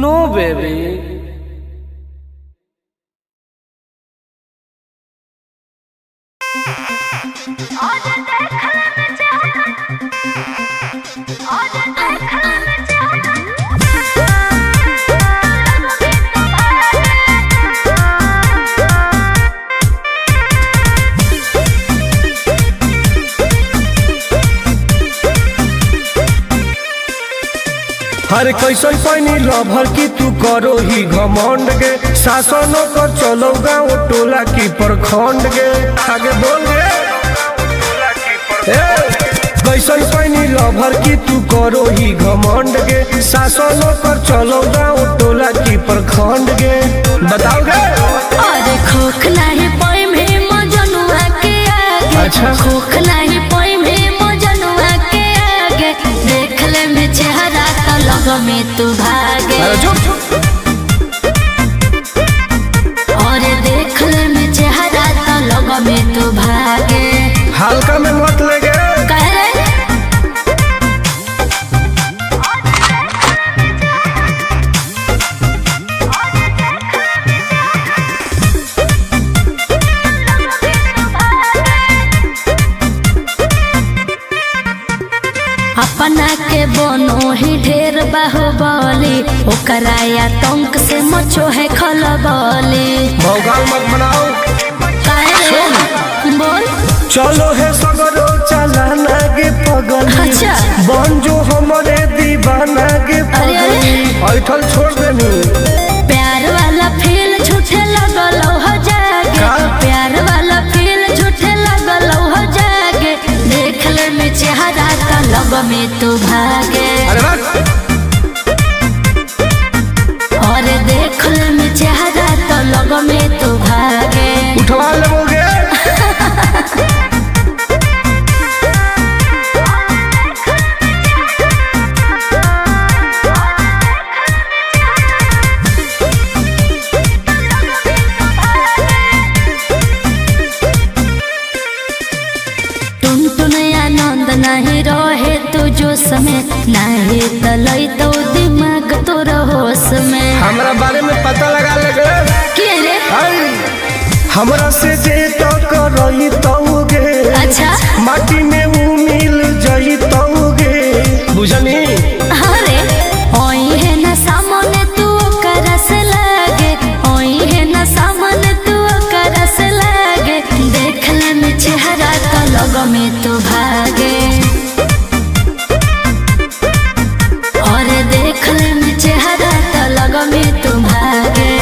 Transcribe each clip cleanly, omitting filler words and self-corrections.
नो baby. हर कैसन पैनी lover की तू करो ही घमंड गे, शासन कर चलो गाँव टोला की प्रखंड गे। आगे बोल गे। कैसन पैनी लभर की तू करो ही घमंड गे, शासन कर चलो गाँव टोला की प्रखंड गे। बताओ गे। अरे खोखला ही पाई में मजनुआ के आगे। अच्छा। खोखला ही पाई में मजनुआ के आगे, देख ले में चेहरा तो लग में तू भागे। अरे झूठ। और देख ले में चेहरा तो लग में तू भागे। हल्का में मत लगे। कह रे अपना के बनो ही ढेर बाहुबली, ओकरा आतंक से मचो है खलबली। भौकाल मत बनाओ। बोल चलो है सगरो चलाना गे पगल। अच्छा। बन जो हमारे दीवाना गे पगल। ऐठल छोड़ देनी। प्यार वाला फील झूठे लगल हो जागे। का? प्यार वाला फील झूठे लगल हो जागे, देख ले में चेहरा तो लग में तू भागे। अरे बात। और देख ले में चेहरा तो लग में तू भागे। उठवा लोगे। आनंद नहीं रहे तू जो समय, नहीं तलई तो दिमाग तो होश में। हमरा बारे में पता लगा लगे। के रे? हमरा से जे तो करई तोगे। अच्छा। माटी में वो मिल जाई तोगे। बुझनी। अरे ओई है ना सामने तू ओकरा से लागे, ओई है ना सामने तू ओकरा से लागे, देख ले में चेहरा तो लग में तू भागे। और देख ले में चेहरा तो लग में तू भागे।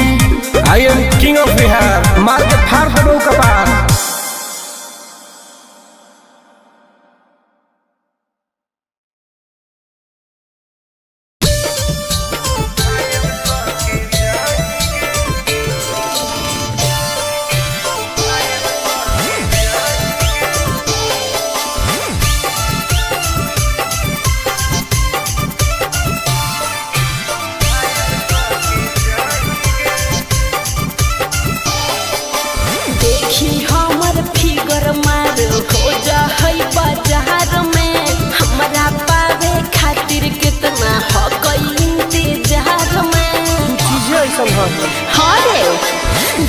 I am king of Bihar. मार के फाड़ देबो कपार। देखी हमर फिगर मार हो जा है बाजार में, हमरा पावे खातिर कितना हो गई इंतजार में। चीजें ऐसा है। हरे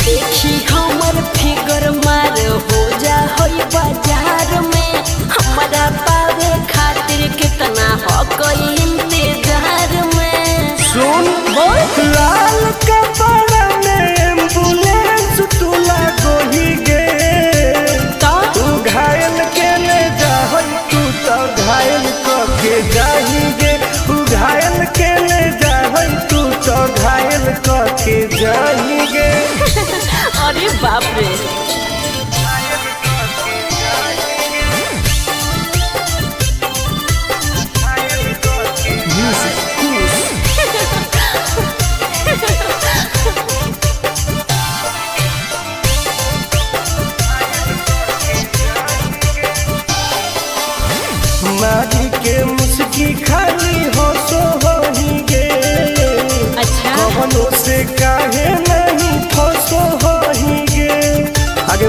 देखी हमर फिगर मार हो जा है बाजार में, हमरा पावे खातिर कितना हो गई इंतजार में। सुन। बोल। लाल कपड़ा में एम्बुलेंस तू लागो ही गे। तू घायल के ले जाहई तू तो घायल के जाही गे। तू घायल के ले जाहई तू तो घायल के जाही गे। अरे बाप रे। माटी के मुस्की खाली हो सो होही गे। अच्छा। कवनो से काहे नहीं फसो होही गे। आगे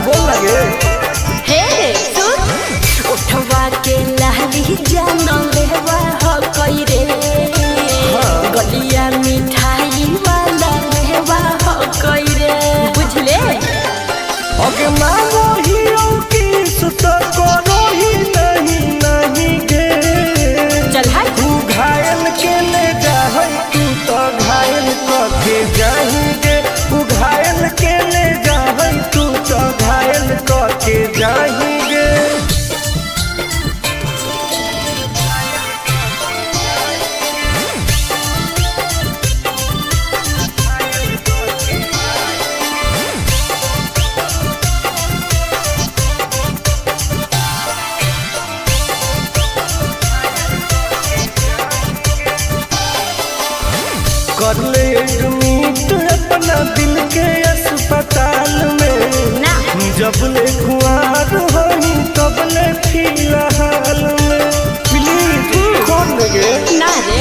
दिल के अस्पताल में ना जब ले खुआर होई तब ले फिलहाल में प्लीज कौन लगे ना रे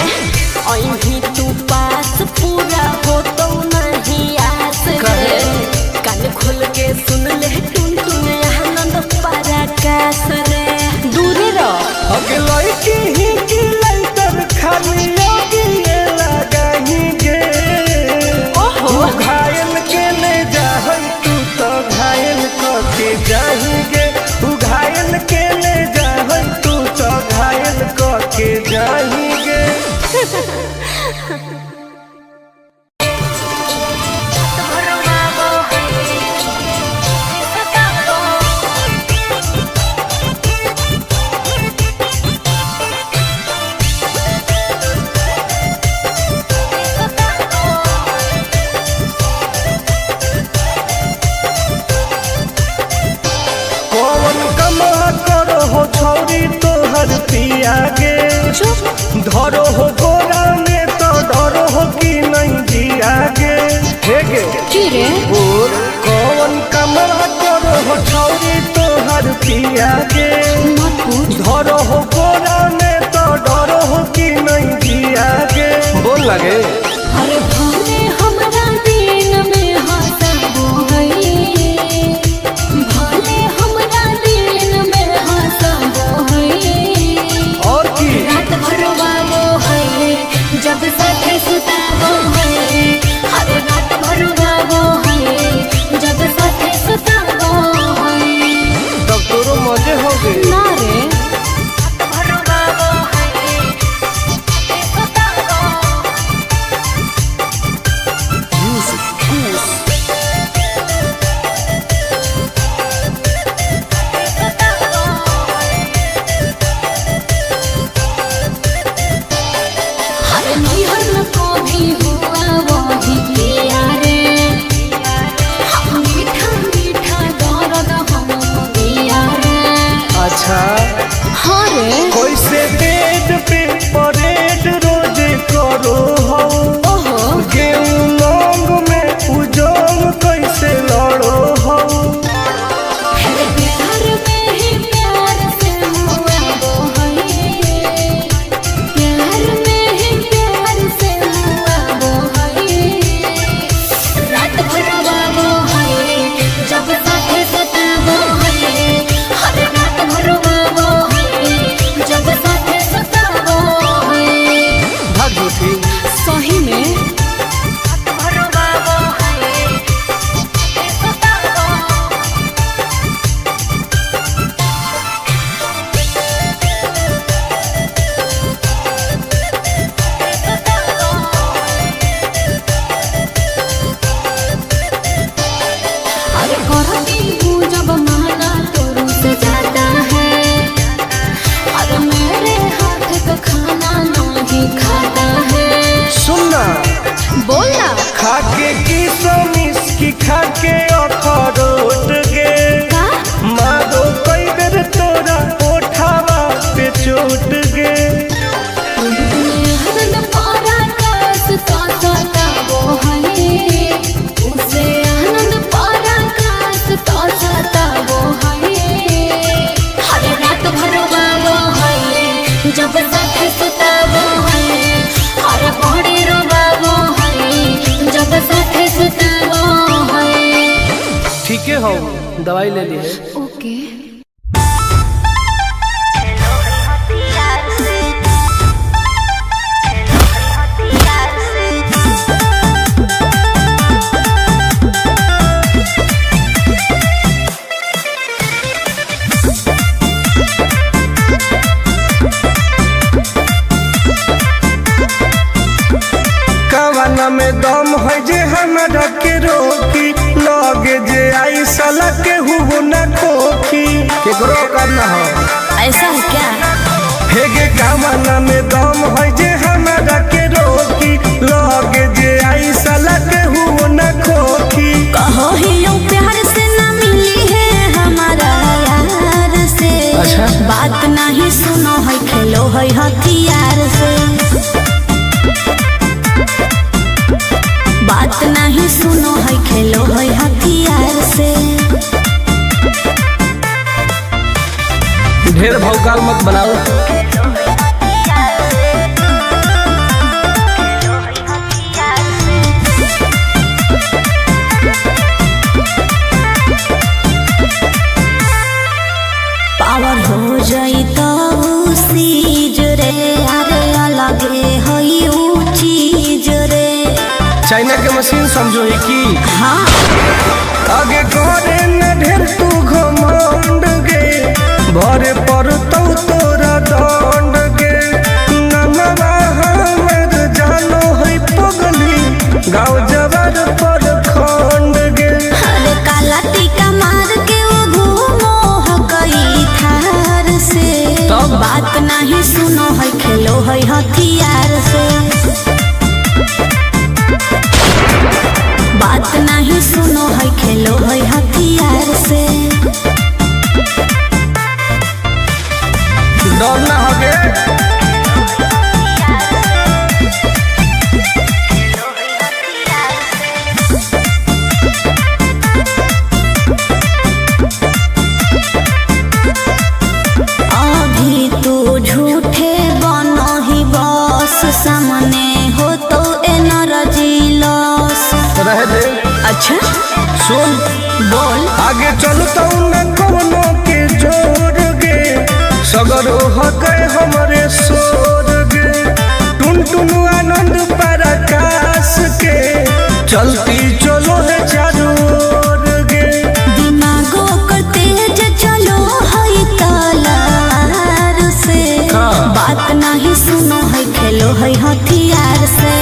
अभी तू पास पूरा हो तो नहीं आस रे कान खोल के सुन ले टुन टुन आनंद पराकाश रे दूर रह अगे लड़की ही की लाइटर खाली योगी लगाही गे ओहो घायल के ले जाहई तू तो घायल के जाही गे घायल के ले जाहई तू तो घायल के जाही गे कौन कमा करो हो छौरी तोहर पिया गे धरो हो गोरा में तो डरो हो कि नहीं जिया गे हे गे की रे और कौन कमा करो हो छौरी तोहर पिया गे मत पूछ धरो हो गोरा में तो डरो हो कि नहीं जिया गे बोल लगे अरे भले हमरा दिन में हंसबो है भले हमरा दिन में हंसबो है और की रात भर रोवाबो है जब साथे सुताबो है हर रात भर रोवाबो है जब साथे सुताबो है तब तोरो मजे हो गए ना रे रात भर रोवाबो है सुताबो हर नैहर को भी हुआ वही पिया रे हम मीठा मीठा दर्द हम पिया रे अच्छा हाँ रे कैसे बेड पे परेड रोज करो हो ओहो गेहूं लौंग में उजोंग कैसे लड़ो हो है प्यार में ही प्यार से हुआ वो है प्यार में ही प्यार से हुआ वो है रात भर रोवाबो है जब साथे सुताबो है हर रात भर रोवाबो है जब साथे सुताबो है भाग झूठी सही में रात भर रोवाबो है सुताबो अरे करती हूँ जब माना तो रुस जाता है अरे मेरे हाथ का खाना नहीं खाता है सुनना बोलना खाके की समिस की खाके अखरोट गे का मारो कई बेर तोरा ओठावा पे चोट गे आनंद पराकाश का सताबो है उसे आनंद पराकाश का सताबो है हर रात भर रोवाबो है जब साथे सुताबो है हर बड़ी रोवाबो है जब साथे सुताबो है ठीक है हो दवाई ले ली है ओके कवाना में दम है जे हमरा के रोकी लगे जे आई साला के हुबो ना खोखी केकरो करना हो ऐसा है क्या हेगे कवाना में दम है जे हमरा के रोकी लगे जे आई साला के हुबो ना खोखी कहो ही यूं प्यार से ना मिली है हमारा यार से अच्छा बात नहीं सुनो है खेलो है हथियार से बात नहीं सुनो है खेलो है हथियार से। ढेर भौकाल मत बनाओ। पावर हो जाई तो सीज रे, अरे अलगे हई ऊ चीज रे। चाइना के मशीन समझो है कि हाँ आगे करे न ढेर तू घमंड गे, भरे पर तोरा दंड गे। नमवा हमर जानो है पगली, गाँव जवार पर खंड गे। अरे काला टीका मार के वो घूमो हकई थार से। तो बात नहीं सुनो है खेलो है हथियार से। बात नहीं सुनो है खेलो है हथियार से। डर ना होगे। अभी तू झूठे बनो ही बस, सामने हो तो एनर्जी लॉस। रह दे। अच्छा सुन बोल। आगे चलता न कोनो के जोर गे, सगर हो गए हमारे सोर गे। टुन टुन आनंद पराकाश के, चलती चलो है चारों ओर गे। दिमागो कर तेज चलो है तलार से। हाँ। बात नहीं सुनो है खेलो है हथियार से।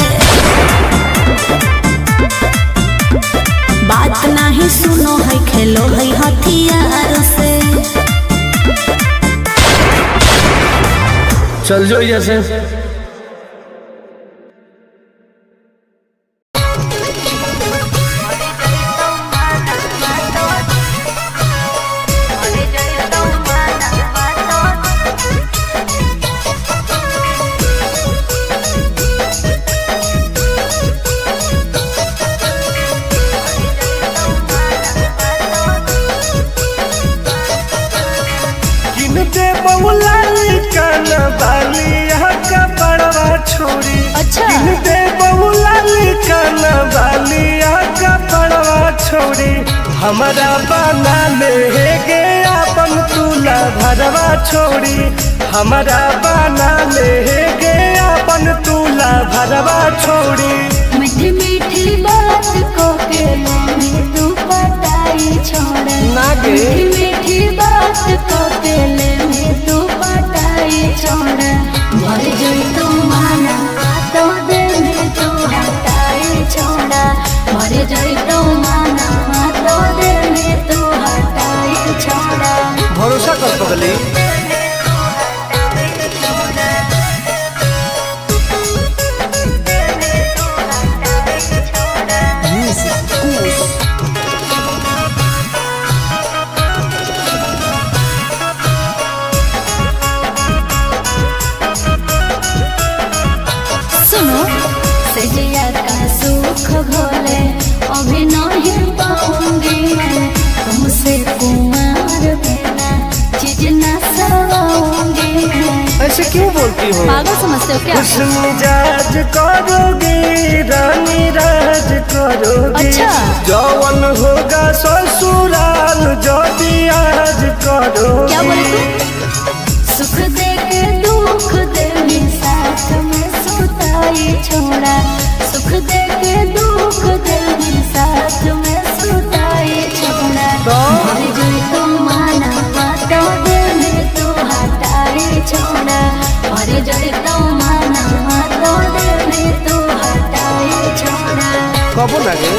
बात नहीं सुनो है खेलो है हथियार से। चल जो जैसे। किनते बहुलाली कान बाली का बड़वा छोड़ी। अच्छा। किनते बहुलाली कान बाली का बड़वा छोड़ी। हमारा बना ले गे अपन तुला भरवा छोड़ी। हमारा बना ले गे अपन तुला भरवा छोड़ी। मीठी मीठी बात को के ले तू पटाई छोड़। नागे। मीठी मीठी बात को के ले तू पटाई छोड़। मर जाई तू माना तो दे में तू हटाई छोड़। मर जाई तू माना तो दे में तू हटाई छोड़। भरोसा कर पगली। सुनो सजिया का सुख घोले अभी नहीं पाऊंगी मैं। तुमसे कुमार बिना चीज न सवाऊंगी मैं। ऐसे क्यों बोलती हो? पागल समझते हो क्या? खुश मिजाज करोगी, रानी राज करोगी। अच्छा। जौवन होगा ससुराल जो भी आज करोगी। क्या बोले तू? सुख दे के दुख दे में साथ में सुताई छोड़ा। सुख दे के दुख दे में साथ में सुताई छोड़ा। मर जाई तू माना तो दे में तू हटाई छोड़ा। मर जाई तू माना तो दे में तू हटाई छोड़ा। कबो लगे।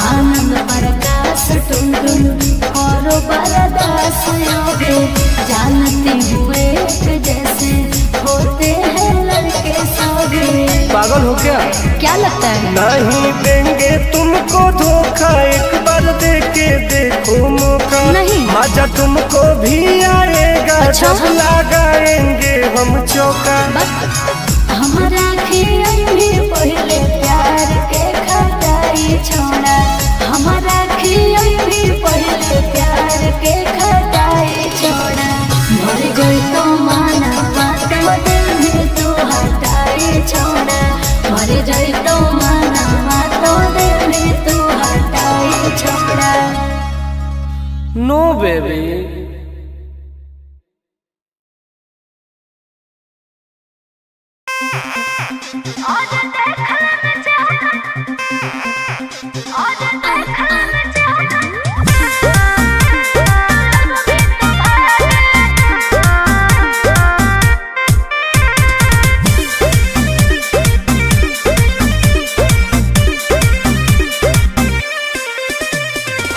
आनंद प्रकाश टुन टुन करो बरदास योगे। जानती हुए जैसे होते हैं पागल हो क्या? क्या लगता है? नहीं देंगे तुमको धोखा, एक बार दे के देखो मौका। नहीं। मजा तुमको भी आएगा। अच्छा? जब लगाएंगे हम चौका। हमारा भी पहले प्यार के खटाई छोड़ा, हमारा भी पहले प्यार के खटाई छोड़ा। मर गई तो माना माता दिल में तू हटाई छोड़ा, मर गई तो माना माता दिल में तू हटाई छोड़ा। नो बेबी।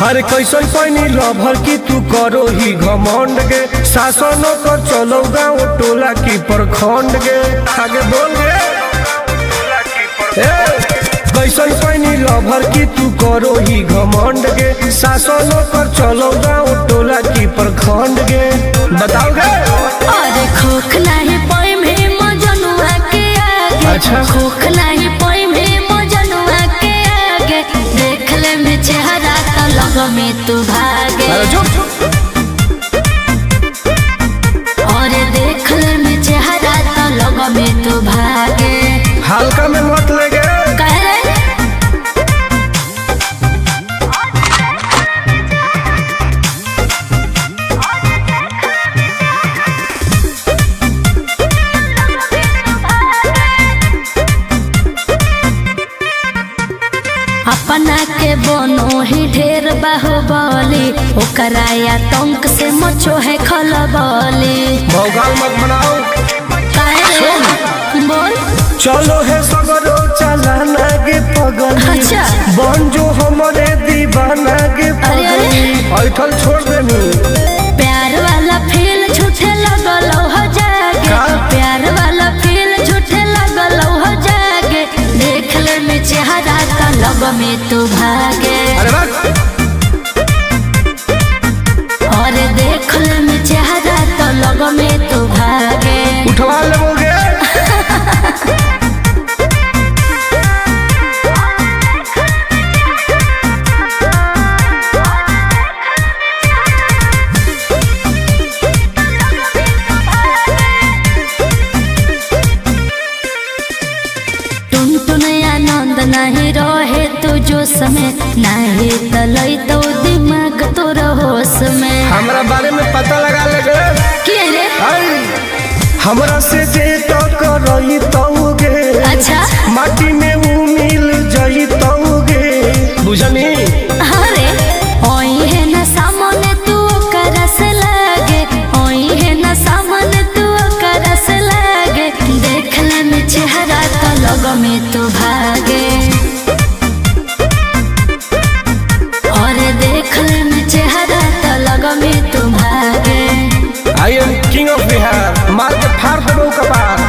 हर कैसन पैनी लभर की तू करो ही घमंड गे। शासनों को चलो गाँव टोला की प्रखंड गे। आगे बोल गे। कैसन पैनी लभर की तू करो ही घमंड गे। शासनों को चलो गाँव टोला की प्रखंड गे। बताओ गे। अरे खोख नहीं पाई में मजनुआ के आगे। अच्छा। खोख नहीं पाई में मजनुआ के आगे। देख ले में चेहरा तो लग में तू भागे। अरे चुप। और देख ले में चेहरा तो लग में तू भागे। हल्का में मत ले गे। कह रहे अपना के बनो ही ढेर बाहुबली, ओकरा आतंक से मचो है खलबली। भौकाल मत बनाओ। बोल। चलो है सगरो चलाना गे पगली। अच्छा। बन जो हमारे दीवाना गे पगली। ऐठल छोड़ देनी। प्यार वाला फील झूठे लगल हो जागे। का? प्यार वाला फील झूठे लगल हो जागे। देख ले में चेहरा का लग में तू भागे। अरे बस। और देख ले में चेहरा तो लग में तू भागे। उठवा लोगे। नहीं रहे तू जो समय नहीं तलई तो दिमाग तो होश में। हमरा बारे में पता लगा लेगे। क्या रे? हमरा से जे तो करई तौगे। अच्छा। माटी में वो मिल जाई तौगे। बुझनी? अरे ओई है ना सामने तू करस लागे, ओई है ना सामने तू करस लागे। देख ले में चेहरा तो लग में तू भागे। और देख ले में चेहरा तो लग में तू भागे। I am king of Bihar. मार के फाड़ देबो कपार।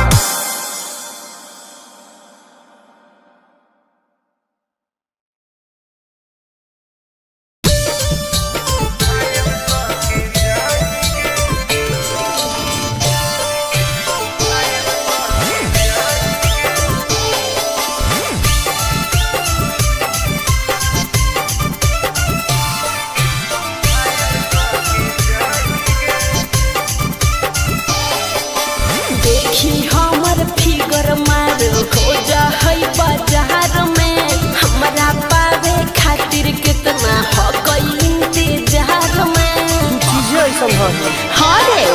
हरे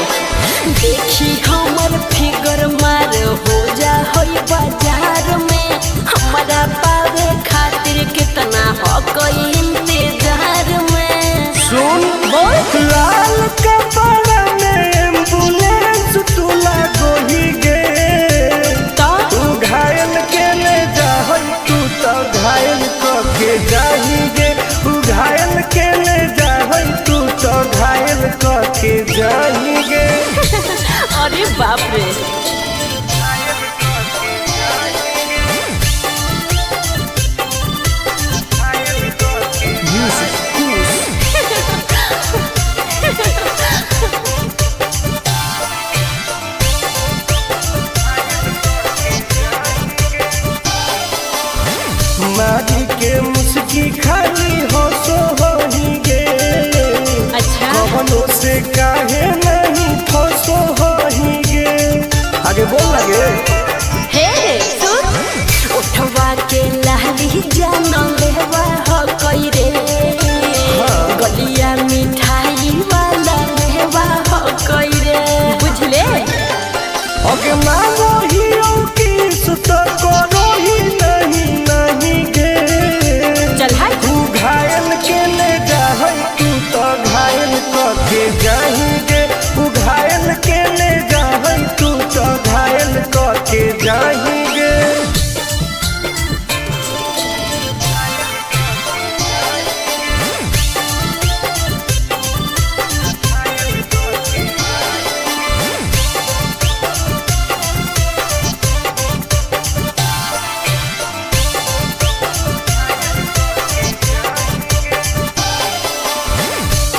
देखी हमर फिगर मार हो जा होई बाजार में। हमारा पावे खातिर कितना हो कोई इंतजार में। सुन लाल कपड़ा में एम्बुलेंस तू लागो ही गे। तू घायल के ले जा तू तो घायल के जाही गे। तू घायल के ले जा तू तो घायल के जाही गे। अरे बाप रे।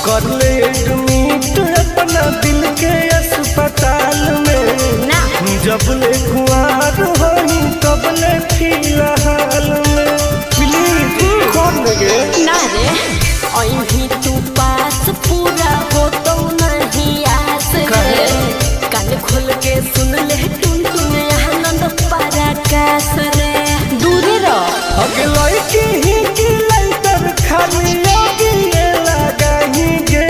कर ले एडमिट अपना दिल के अस्पताल में ना जब ले कुआर होई तब ले फिलहाल में प्लीज खोल गे ना रे अभी तू पास पूरा हो तो नहीं आस रे कान खोल के सुन ले टुन टुन आनंद पराकाश रे दूरे रह अगे लड़की ही की लइटर खाली योगी लगाही गे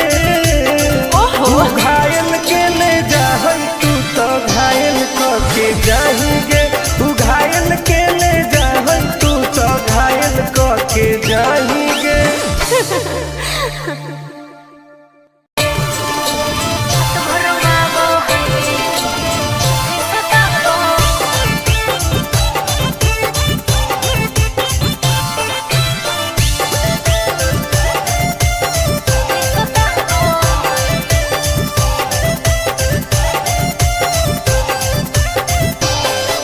ओहो घायल के ले जाहई तू तो घायल के जाही गे तू घायल के ले जाहई तू तो घायल के जाही गे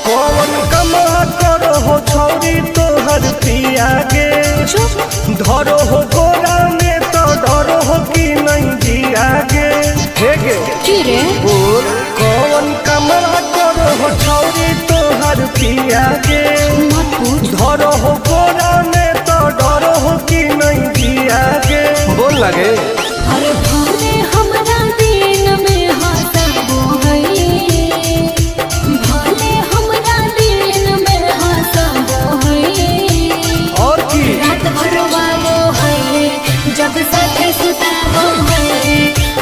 कौन कमा करो हो छौरी तोहर पिया गे धरो हो गोरा में तो डरो हो कि नहीं जिया गे हे गे की रे बोल कौन कमा करो हो छौरी तोहर पिया गे मत पूछ धरो हो गोरा में तो डरो हो कि नहीं जिया गे बोल लगे अरे भले हमरा दिन में हंसबो है भले हमरा दिन में हंसबो है और की रात भर बाबो है जब साथे सुताबो है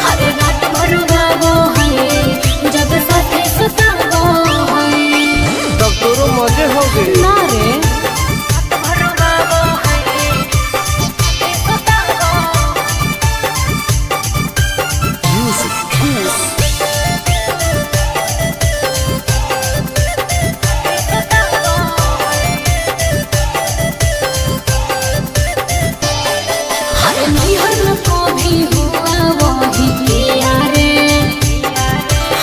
हर रात भर बाबो है जब साथे सुताबो है तब तोरो मजे हो गए ना रे रात भर बाबो है सुताबो हर नैहर में कभी हुआ वही किया रे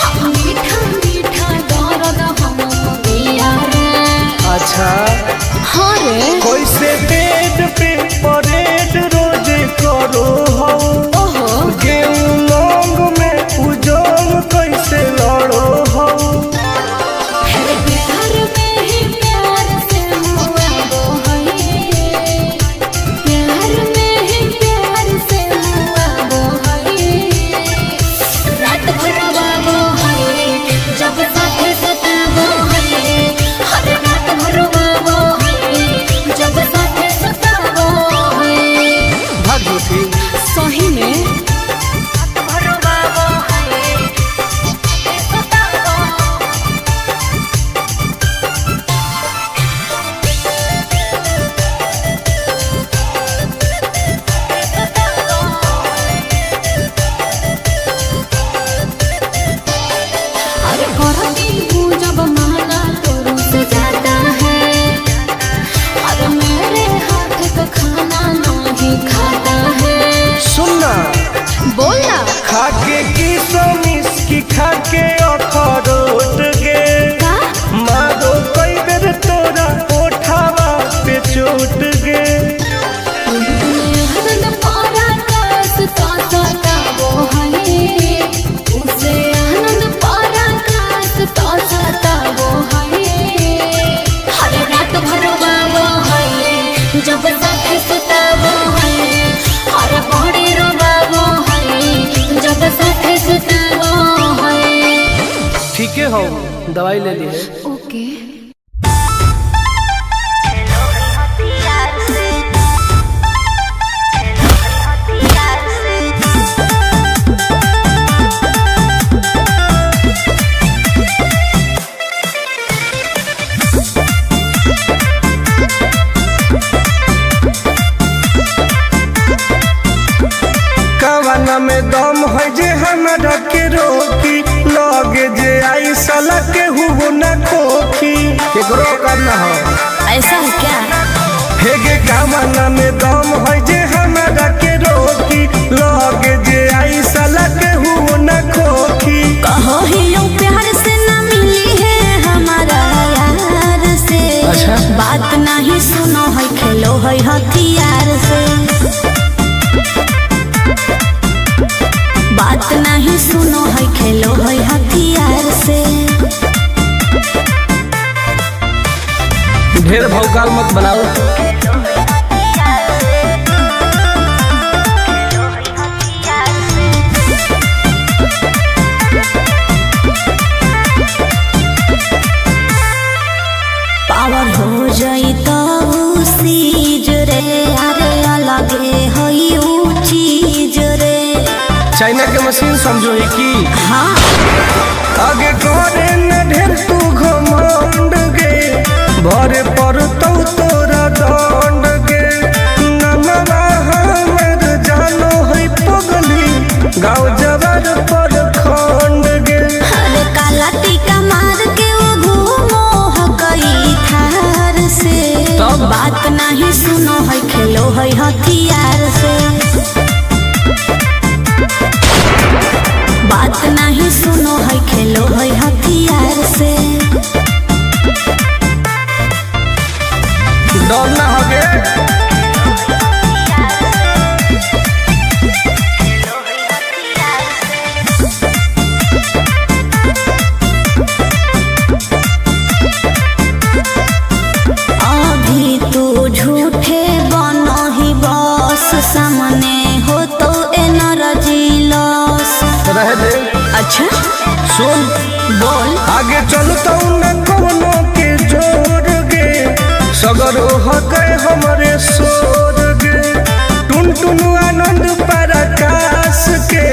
हम मीठा मीठा दर्द हम दिया रे अच्छा हाँ रे कैसे बेड पे परेड रोज करो हो ओहो गेहूं लौंग में उजोंग कैसे लड़ो हो फिर प्यार में ही प्यार से हुआ वो है प्यार में ही प्यार से हुआ वो है रात भर वो है जब साथे सताबो है हर रात भर वो है जब साथे सताबो है भाग झूठी सही में रात भर वो है सताबो अरे करती हूँ जब माला तो रुस जाता है अरे मेरे हाथ का खाना नहीं खाता है सुनना बोलना खाके की सोमिस की खाके अखरोट गे का मारो कई बेर तोरा ओठावा पे चोट गे आनंद पराकाश तो सताबो है उसे आनंद पराकाश तो सताबो है हर रात भर बाबो है जब साथे सुताबो है हर बड़ी रोबाबो है जब साथे सुताबो है ठीक है हो दवाई ले ली ओके कवाना में दम है जे हमरा के रोकी लगे जे आई साला के हुओ ना खोखी केकरो करना हो ऐसा है क्या हेगे कवाना में दम है जे हमरा के रोकी लगे जे आई साला के हुओ ना खोखी कहो ही लो प्यार से ना मिली है हमारा यार से अच्छा। बात नहीं सुनो है खेलो है हथियार से वीडियो कॉल मत बनाओ। पावर हो जाई तो सीज रे, अरे अलगे होई ऊ चीज रे। चाइना के मशीन समझो ही की हाँ आगे करे न ढेर तू घमंड गे, भरे पर तो तोरा दंड गे। नमवा हमर जानो है पगली, गाँव जबर पर खंड गे। अरे काला टीका मार के वो घूमो हकई थार से, तब बात नहीं सुनो है, खेलो है हथियार से। बात नहीं सुनो है, खेलो है हथियार से। डर ना होगे अभी तू झूठे बनो ही बॉस, सामने हो तो एनर्जी लॉस। रह दे। अच्छा सुन बोल। आगे चलता न कोनो के जोर गे, सगर हो गए हमारे सोर गे। टुन टुन आनंद पराकाश के,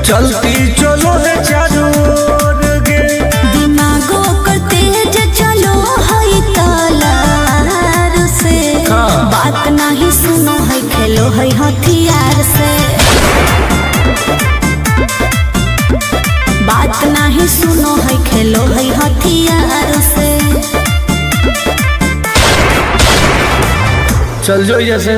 चलती चलो है चारों ओर गे। दिमागो कर तेज चलो है तलवार से, हाँ। बात नहीं सुनो है, खेलो है हथियार से। बात नहीं सुनो है, खेलो है हथियार से। चल जो जैसे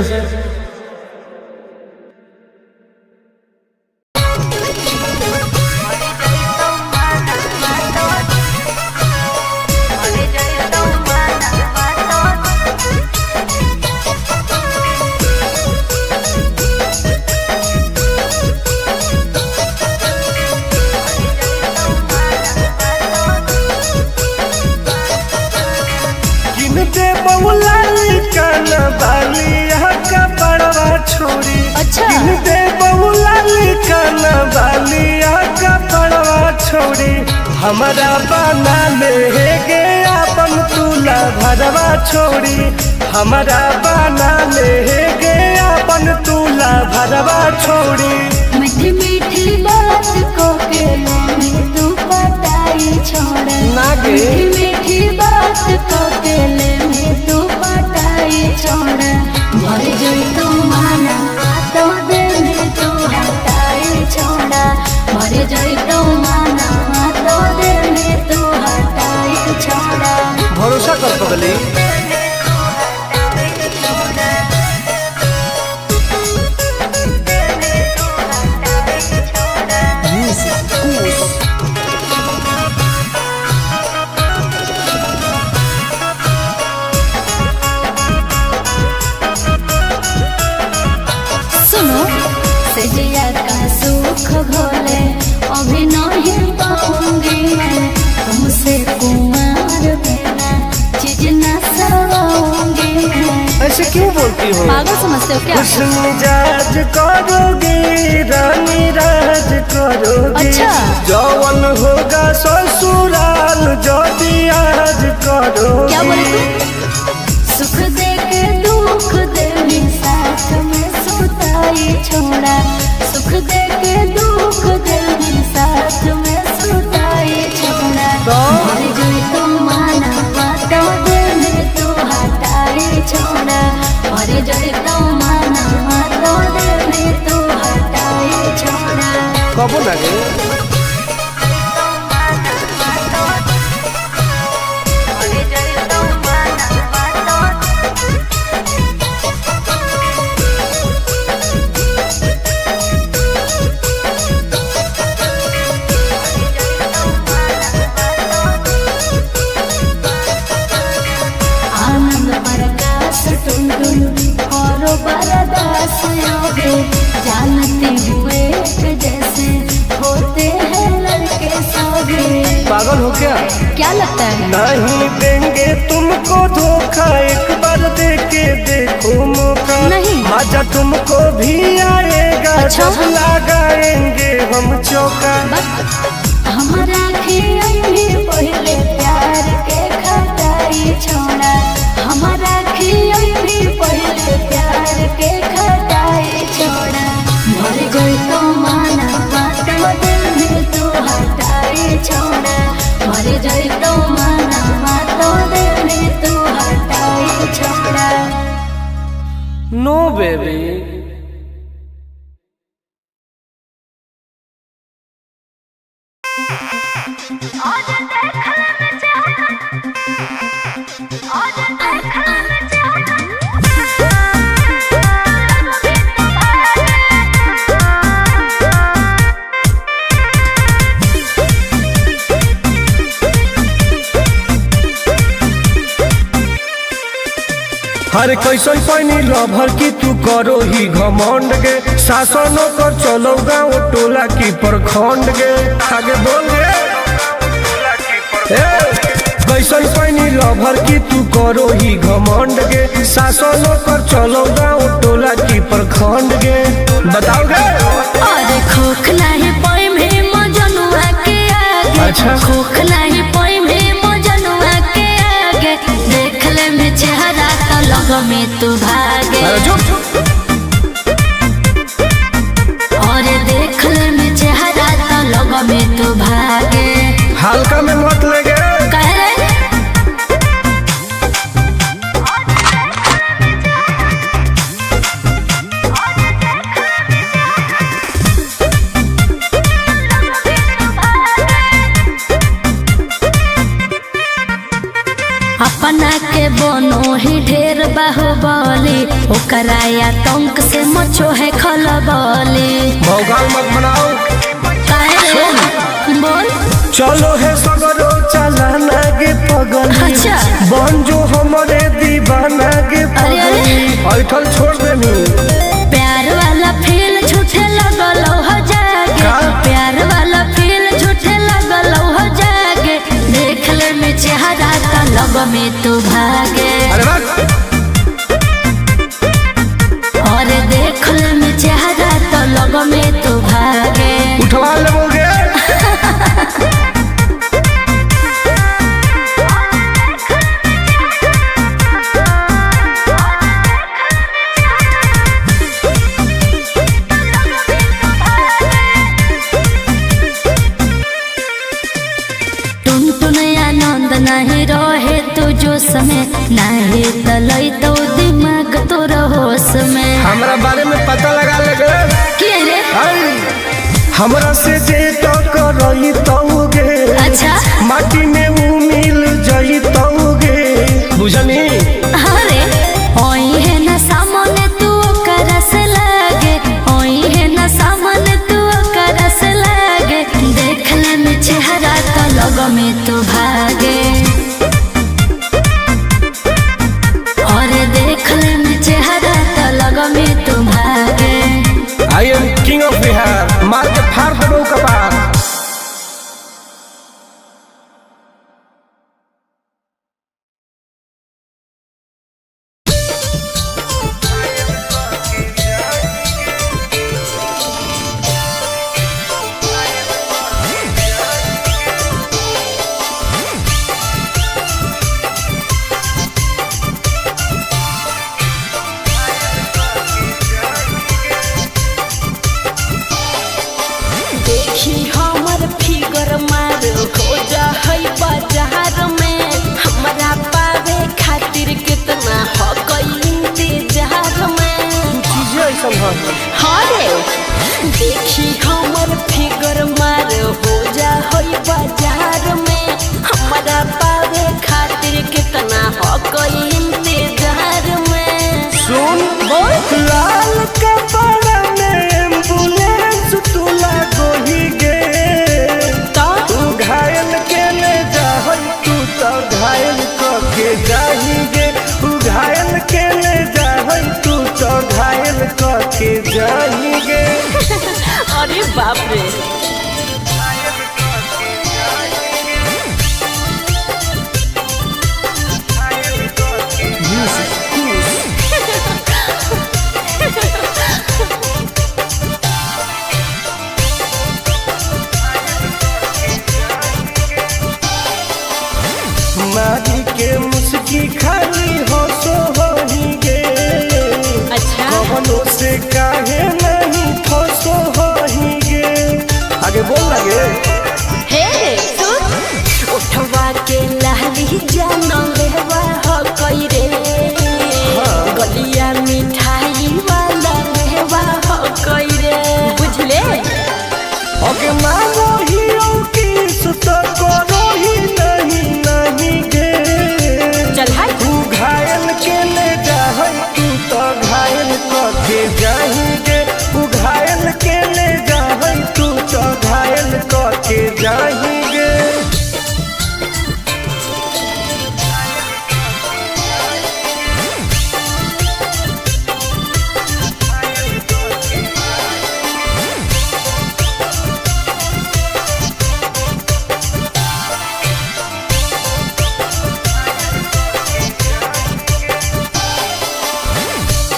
छोड़ी। अच्छा। दे बहुला लिखना बालिया का पड़वा छोड़ी, हमारा बना ले गे अपन तुला भरवा छोड़ी। हमारा बना ले गे अपन तुला भरवा छोड़ी। मीठी मीठी बात को के में तू पटाई छोड़ ना गे। मीठी मीठी बात को के में तू पटाई छोड़। भर जोई तो माना तो दे में तू हटाई छोड़ा। भर जोई तो माना तो दे में तू हटाई छोड़ा। भरोसा कर पगली। सुनो सजिया का सुख भोले अभी नहीं पाऊंगी मैं, तुमसे कुमार बिना चीज न सवाऊंगी मैं। ऐसे क्यों बोलती हो? पागल समझते हो क्या? खुश मिजाज करोगी रानी राज करोगी। अच्छा। जौवन होगा ससुराल जो आज करोगी। क्या बोले तू? सुख दे के दुख दे साथ में सुताई छोड़ा। सुख दे के दुख दे साथ में सुताई छोड़ा। भर जोई तो माना तो दे में तू हटाई छोड़ा। भर जोई तो माना तो दे में तू हटाई छोड़ा। कबो लगे बरदास योगे जानते हुए जैसे होते हैं लड़के सौगे। पागल हो क्या? क्या लगता है? नहीं देंगे तुमको धोखा, एक बार दे के देखो मौका। नहीं। मजा तुमको भी आएगा। अच्छा? जब लगाएंगे हम चौका। हमारा भी पहले प्यार के खटाई छोड़ा, हमारा भी पहले प्यार के खटाई छोड़ा। मर गई तो माना माता दिल में तू हटाई छोड़ा, मर गई तो माना माता दिल में तू हटाई छोड़ा। नो बेबी। हर कैसन पानी लभर की तू करो ही घमंड गे। शासनों कर चलो गाँव टोला की प्रखंड गे। आगे बोल गे। कैसन पानी लभर की तू करो ही घमंड गे। शासनों कर चलो गाँव टोला की प्रखंड गे। बताओ गे। अरे खोख नहीं पाई में मजनुआ के आगे। अच्छा। खोख नहीं पाई में मजनुआ के आगे। देख ले में चेहरा तो लग में तू भागे। अरे चुप। और देख ले में चेहरा तो लग में तू भागे। हल्का में मत लगे। कह रहे अपना के बनो ही ढेर बाहुबली, ओकरा आतंक से मचो है खलबली। भौकाल मत बनाओ। बोल। चलो है सगरो चलाना गे पगली। अच्छा। बन जो हमारे दीवाना गे पगली। ऐठल छोड़ देनी। प्यार वाला फील झूठे लगल हो जागे। का? प्यार वाला फील झूठे लगल हो जागे। देख ले में चेहरा तो लग में तू भागे। अरे बात। और देख ले में चेहरा तो लग में तू भागे। उठवा लोगे। नहीं रहे तू जो समय, नहीं तलई तो दिमाग तो होश में। हमरा बारे में पता लगा लगे। के रे? हमरा से जे तो करई तौगे। अच्छा। माटी में वो मिल जाई तौगे। बुझनी? अरे ओई है ना सामने तू करस लागे, ओई है ना सामने तू करस लागे। देख ले में चेहरा तो लग में तू भागे। और देख ले में चेहरा तो लग में तू भागे। I am king of Bihar. मार के फाड़ दो कपार। देखी हमर फिगर मार हो जा होई बाजार में। हमारा पावे खातिर कितना हो कोई इंतजार में। सुन बोल। लाल कपड़ा में एम्बुलेंस तू लागो ही गे। तू घायल के ले जा तू तो घायल के जाही गे। तू घायल के ले जा तू तो घायल के जाही गे। अरे बाप रे। काहे नहीं फंसो होही गे। आगे बोल लगे हे सुन उठवा के लहली जानो लेवा हो कोई रे गलिया मिठाई वाला लेवा हो कोई रे बुझले। अगे मांगो ही किस तो करो ही नहीं गे। चल हाय तू घायल के ले जाहै तू तो घायल कके जाहिगे। तू घायल के ले जाहै तू तो घायल कके जाहिगे।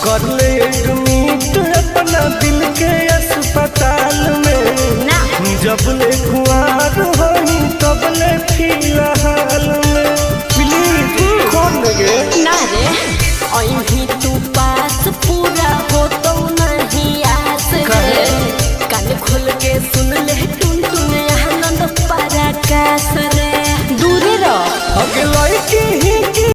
कर ले एडमिट अपना दिल के अस्पताल में ना जब ले खुआर होई तब ले फिलहाल में प्लीज कौन लगे ना रे अहीं तू पास पूरा हो तो नहीं आस रे कान खोल के सुन ले टुन टुन आनंद पराकाश रे दूर रह अगला की ही